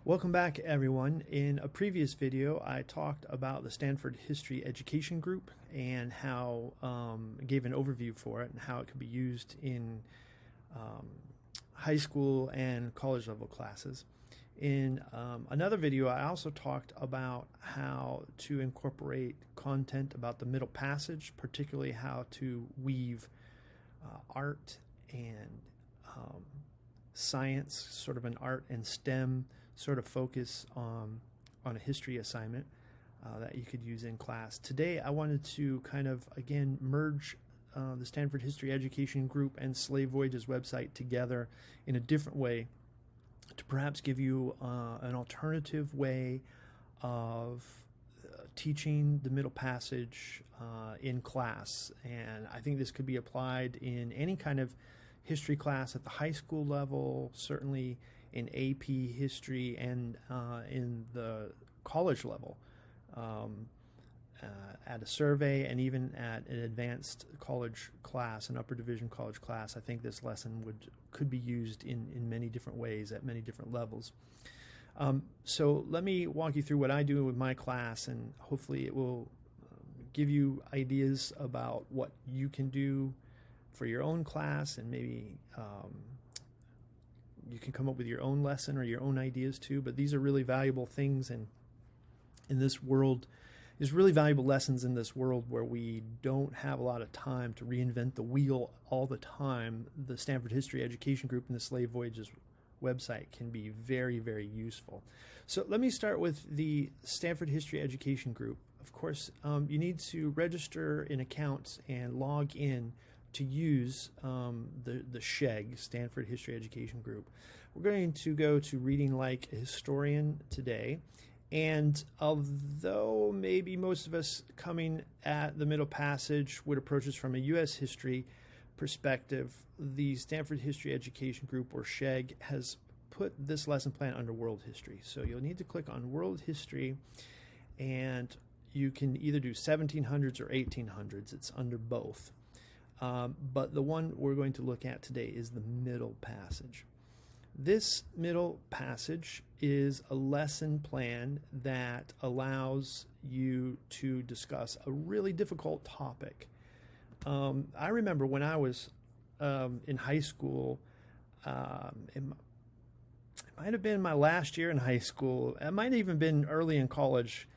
Welcome back, everyone. In a previous video, I talked about the Stanford History Education Group and how gave an overview for it and how it could be used in high school and college level classes. In another video, I also talked about how to incorporate content about the Middle Passage, particularly how to weave art and science, sort of an art and STEM sort of focus on a history assignment that you could use in class. Today I wanted to kind of again merge the Stanford History Education Group and Slave Voyages website together in a different way to perhaps give you an alternative way of teaching the Middle Passage in class. And I think this could be applied in any kind of history class at the high school level, certainly in AP history, and in the college level at a survey, and even at an advanced college class, an upper division college class. I think this lesson could be used in many different ways at many different levels. So let me walk you through what I do with my class, and hopefully it will give you ideas about what you can do for your own class, and maybe you can come up with your own lesson or your own ideas too. But these are really valuable things, and in this world, there's really valuable lessons in this world where we don't have a lot of time to reinvent the wheel all the time. The Stanford History Education Group and the Slave Voyages website can be very, very useful. So let me start with the Stanford History Education Group. Of course, you need to register an account and log in to use the SHEG, Stanford History Education Group. We're going to go to Reading Like a Historian today. And although maybe most of us coming at the Middle Passage would approach this from a U.S. history perspective, the Stanford History Education Group, or SHEG, has put this lesson plan under World History. So you'll need to click on World History, and you can either do 1700s or 1800s. It's under both. But the one we're going to look at today is the Middle Passage. This Middle Passage is a lesson plan that allows you to discuss a really difficult topic. I remember when I was in high school, it might have been my last year in high school, it might have even been early in college,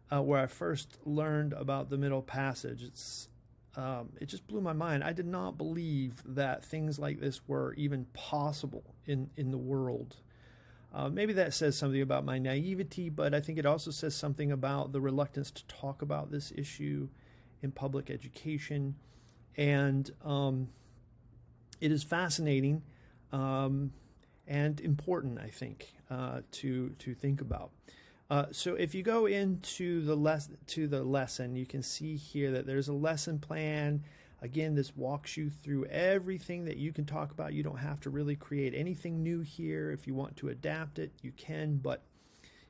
where I first learned about the Middle Passage. It just blew my mind. I did not believe that things like this were even possible in the world. Maybe that says something about my naivety, but I think it also says something about the reluctance to talk about this issue in public education. And it is fascinating and important, I think, to think about. So if you go into the lesson, you can see here that there's a lesson plan. Again, this walks you through everything that you can talk about. You don't have to really create anything new here. If you want to adapt it, you can. But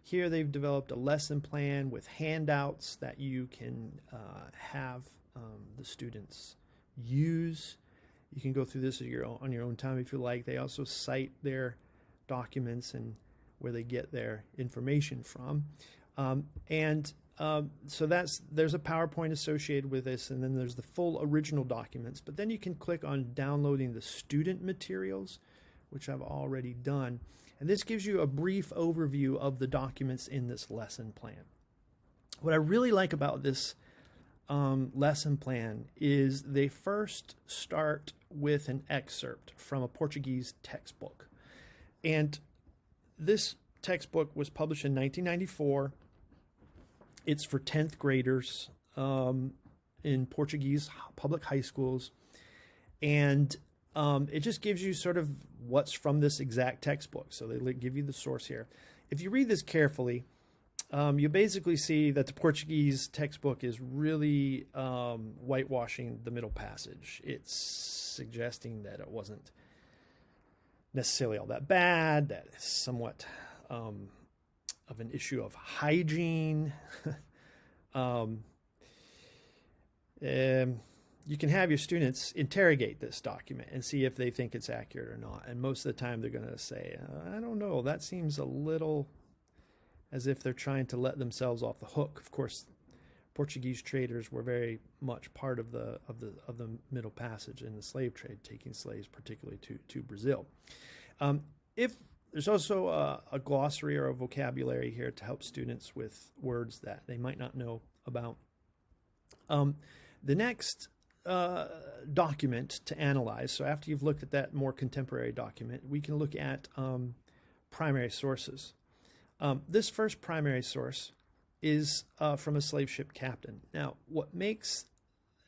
here they've developed a lesson plan with handouts that you can have the students use. You can go through this on your own time if you like. They also cite their documents and where they get their information from. So there's a PowerPoint associated with this, and then there's the full original documents. But then you can click on downloading the student materials, which I've already done. And this gives you a brief overview of the documents in this lesson plan. What I really like about this lesson plan is they first start with an excerpt from a Portuguese textbook. And this textbook was published in 1994. It's for 10th graders in Portuguese public high schools. And it just gives you sort of what's from this exact textbook. So they give you the source here. If you read this carefully, you basically see that the Portuguese textbook is really whitewashing the Middle Passage. It's suggesting that it wasn't necessarily all that bad, that it's somewhat of an issue of hygiene. You can have your students interrogate this document and see if they think it's accurate or not. And most of the time they're going to say, I don't know, that seems a little as if they're trying to let themselves off the hook. Of course, Portuguese traders were very much part of the Middle Passage in the slave trade, taking slaves particularly to Brazil. If there's also a glossary or a vocabulary here to help students with words that they might not know about. The next document to analyze, so after you've looked at that more contemporary document, we can look at primary sources. This first primary source is from a slave ship captain. Now, what makes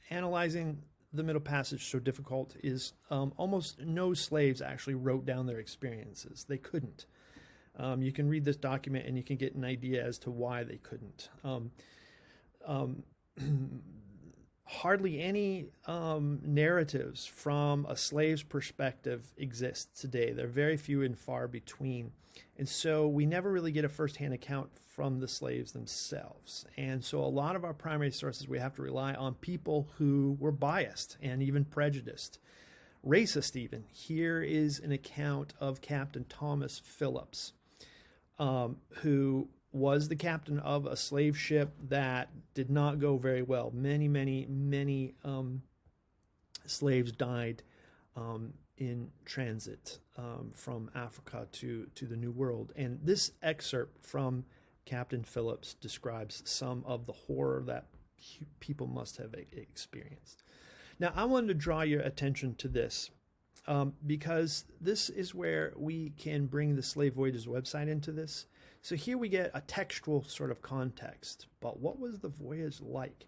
analyzing the Middle Passage so difficult is almost no slaves actually wrote down their experiences. They couldn't. You can read this document and you can get an idea as to why they couldn't. Hardly any narratives from a slave's perspective exist today. They're very few and far between. And so we never really get a firsthand account from the slaves themselves. And so a lot of our primary sources, we have to rely on people who were biased and even prejudiced, racist even. Here is an account of Captain Thomas Phillips, who was the captain of a slave ship that did not go very well. Many slaves died in transit from Africa to the New World. And this excerpt from Captain Phillips describes some of the horror that people must have experienced. Now, I wanted to draw your attention to this because this is where we can bring the Slave Voyages website into this. So here we get a textual sort of context, but what was the voyage like?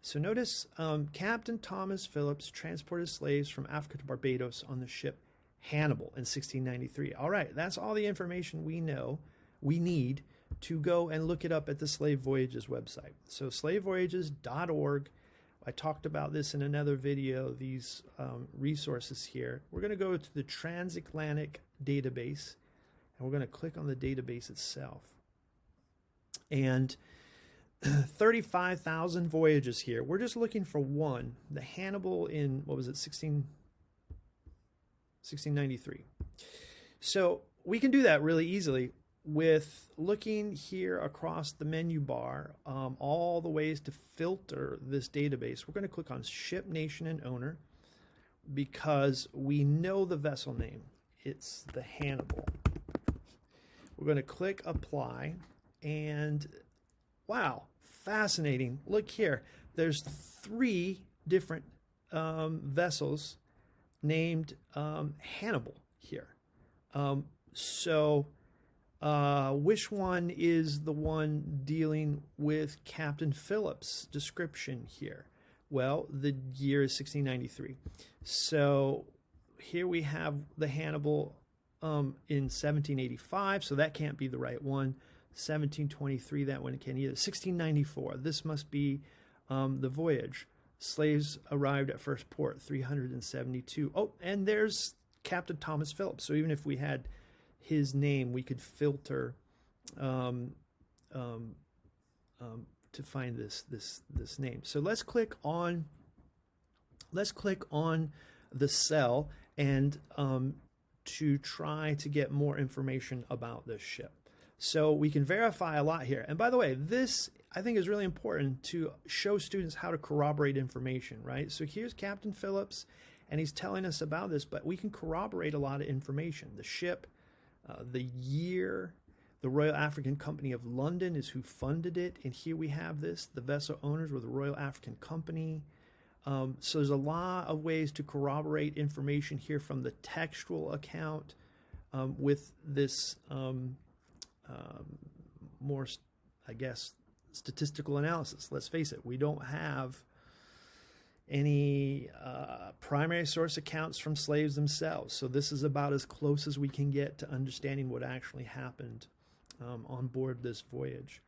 So notice Captain Thomas Phillips transported slaves from Africa to Barbados on the ship Hannibal in 1693. All right, that's all the information we need to go and look it up at the Slave Voyages website. So slavevoyages.org. I talked about this in another video, these resources here. We're going to go to the Transatlantic database, and we're going to click on the database itself. And 35,000 voyages here. We're just looking for one, the Hannibal in, what was it, 1693. So we can do that really easily with looking here across the menu bar, all the ways to filter this database. We're going to click on Ship, Nation, and Owner because we know the vessel name. It's the Hannibal. We're going to click Apply, and wow, fascinating. Look here. There's 3 different vessels named Hannibal here. Which one is the one dealing with Captain Phillips' description here? Well, the year is 1693. So here we have the Hannibal in 1785, so that can't be the right one. 1723, that one can't either. 1694, this must be the voyage. Slaves arrived at first port, 372. Oh, and there's Captain Thomas Phillips. So even if we had his name, we could filter to find this name. So let's click on the cell and to try to get more information about this ship. So we can verify a lot here. And by the way, this I think is really important to show students how to corroborate information, right? So here's Captain Phillips, and he's telling us about this, but we can corroborate a lot of information. The ship, the year, the Royal African Company of London is who funded it, and here we have this. The vessel owners were the Royal African Company. So there's a lot of ways to corroborate information here from the textual account with this more, I guess, statistical analysis. Let's face it, we don't have any primary source accounts from slaves themselves. So this is about as close as we can get to understanding what actually happened on board this voyage.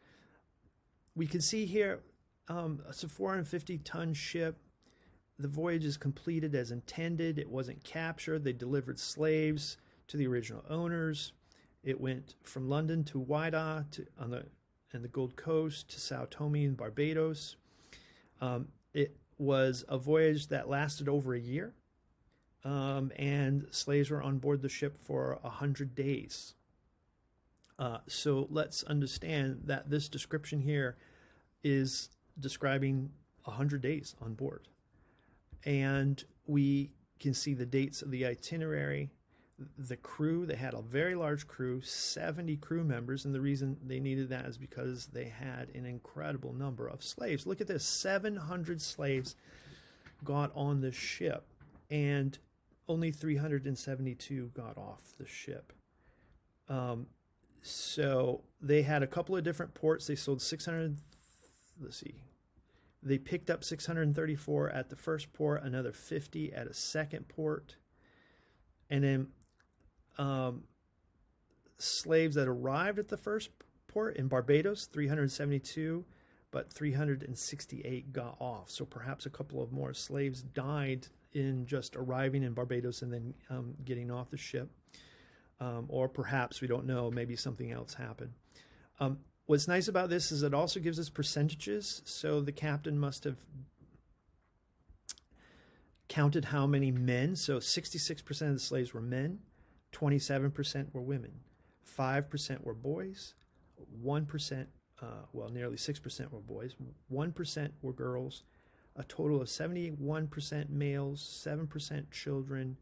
We can see here it's a 450-ton ship. The voyage is completed as intended. It wasn't captured. They delivered slaves to the original owners. It went from London to Whydah and the Gold Coast to Sao Tome and Barbados. It was a voyage that lasted over a year, and slaves were on board the ship for 100 days. So let's understand that this description here is describing 100 days on board. And we can see the dates of the itinerary, the crew. They had a very large crew, 70 crew members, and the reason they needed that is because they had an incredible number of slaves. Look at this, 700 slaves got on the ship, and only 372 got off the ship. So they had a couple of different ports. They sold 600, let's see, they picked up 634 at the first port, another 50 at a second port, and then slaves that arrived at the first port in Barbados, 372, but 368 got off. So perhaps a couple of more slaves died in just arriving in Barbados and then getting off the ship. Or perhaps, we don't know, maybe something else happened. What's nice about this is it also gives us percentages. So the captain must have counted how many men. So 66% of the slaves were men, 27% were women, 5% were boys, 1%, well, nearly 6% were boys, 1% were girls, a total of 71% males, 7% children,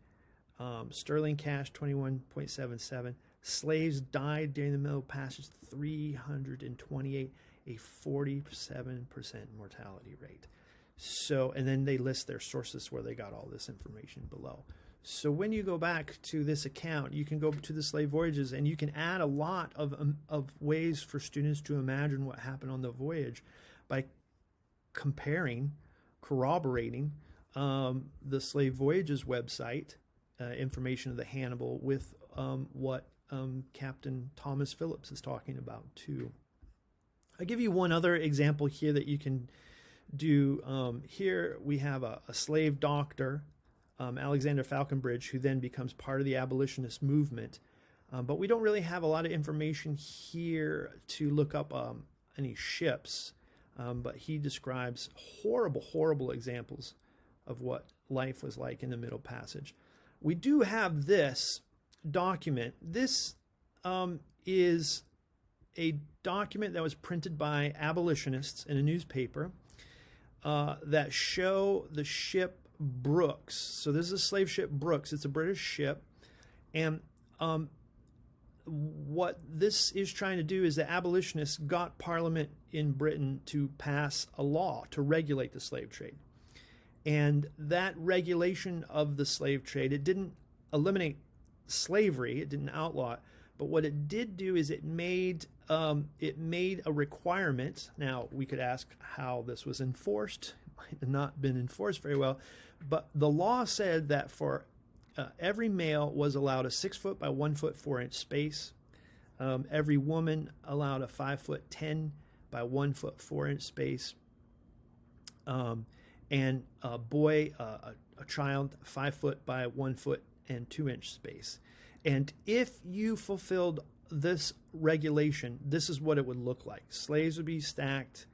sterling cash 21.77. Slaves died during the Middle Passage, 328, a 47% mortality rate. So, and then they list their sources where they got all this information below. So when you go back to this account, you can go to the slave voyages and you can add a lot of ways for students to imagine what happened on the voyage by comparing, corroborating the Slave Voyages website, information of the Hannibal, with what Captain Thomas Phillips is talking about too. I'll give you one other example here that you can do. Here we have a slave doctor, Alexander Falconbridge, who then becomes part of the abolitionist movement. But we don't really have a lot of information here to look up any ships. But he describes horrible examples of what life was like in the Middle Passage. We do have this document. This is a document that was printed by abolitionists in a newspaper that show the ship Brooks. So this is a slave ship Brooks. It's a British ship. And what this is trying to do is the abolitionists got Parliament in Britain to pass a law to regulate the slave trade. And that regulation of the slave trade, it didn't eliminate slavery, it didn't outlaw it, but what it did do is it made a requirement. Now, we could ask how this was enforced. It might have not been enforced very well, but the law said that for every male was allowed a 6 foot by 1 foot 4 inch space. Every woman allowed a 5 foot 10 by 1 foot 4 inch space. And a boy, a child, 5 foot by 1 foot and 2 inch space. And if you fulfilled this regulation, this is what it would look like. Slaves would be stacked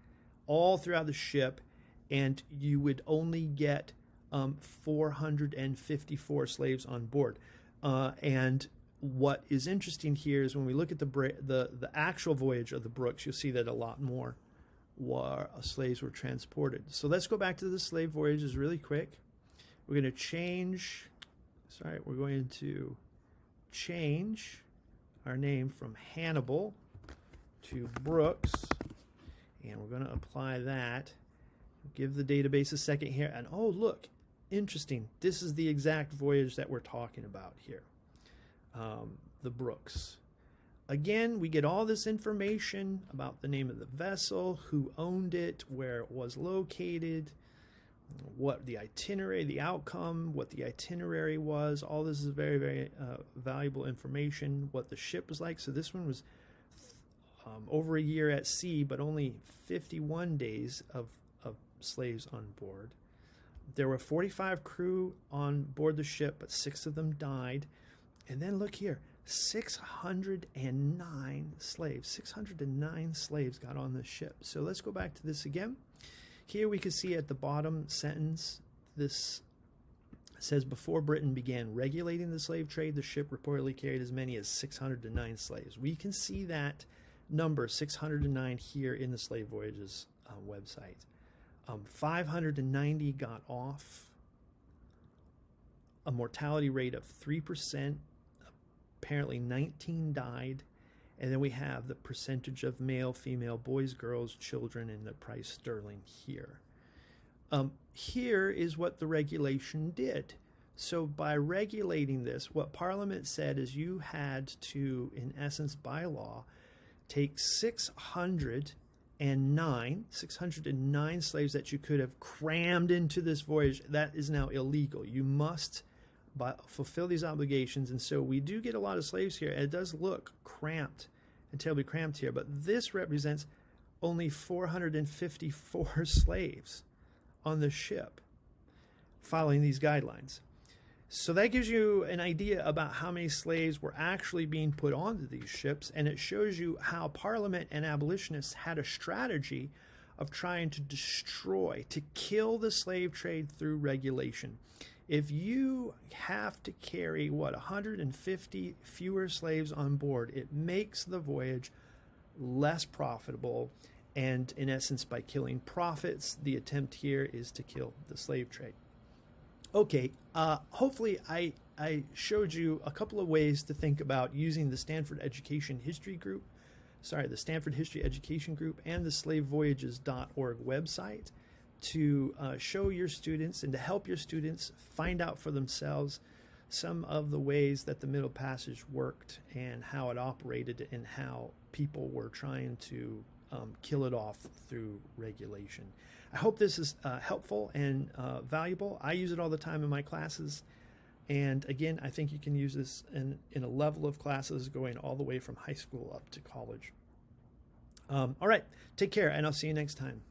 all throughout the ship, and you would only get 454 slaves on board. And what is interesting here is when we look at the actual voyage of the Brooks, you'll see that a lot more slaves were transported. So let's go back to the slave voyages really quick. We're going to change our name from Hannibal to Brooks, and we're going to apply that. Give the database a second here, and oh, look, interesting. This is the exact voyage that we're talking about here, the Brooks. Again, we get all this information about the name of the vessel, who owned it, where it was located, what the itinerary, the outcome, what the itinerary was. All this is very, very valuable information, what the ship was like. So this one was over a year at sea, but only 51 days of slaves on board. There were 45 crew on board the ship, but 6 of them died. And then look here, 609 slaves. 609 slaves got on the ship. So let's go back to this again. Here we can see at the bottom sentence, this It says, before Britain began regulating the slave trade, the ship reportedly carried as many as 609 slaves. We can see that number, 609, here in the Slave Voyages website. 590 got off, a mortality rate of 3%. Apparently 19 died. And then we have the percentage of male, female, boys, girls, children, and the price sterling here. Here is what the regulation did. So by regulating this, what Parliament said is you had to, in essence, by law, take 609 slaves that you could have crammed into this voyage. That is now illegal. You must fulfill these obligations. And so we do get a lot of slaves here. And it does look cramped and terribly cramped here, but this represents only 454 slaves on the ship following these guidelines. So that gives you an idea about how many slaves were actually being put onto these ships, and it shows you how Parliament and abolitionists had a strategy of trying to destroy, to kill the slave trade through regulation. If you have to carry, 150 fewer slaves on board, it makes the voyage less profitable. And in essence, by killing profits, the attempt here is to kill the slave trade. Okay, hopefully I showed you a couple of ways to think about using the Stanford Education History Group, the Stanford History Education Group and the slavevoyages.org website to show your students and to help your students find out for themselves some of the ways that the Middle Passage worked and how it operated and how people were trying to kill it off through regulation. I hope this is helpful and valuable. I use it all the time in my classes. And again, I think you can use this in a level of classes going all the way from high school up to college. All right, take care, and I'll see you next time.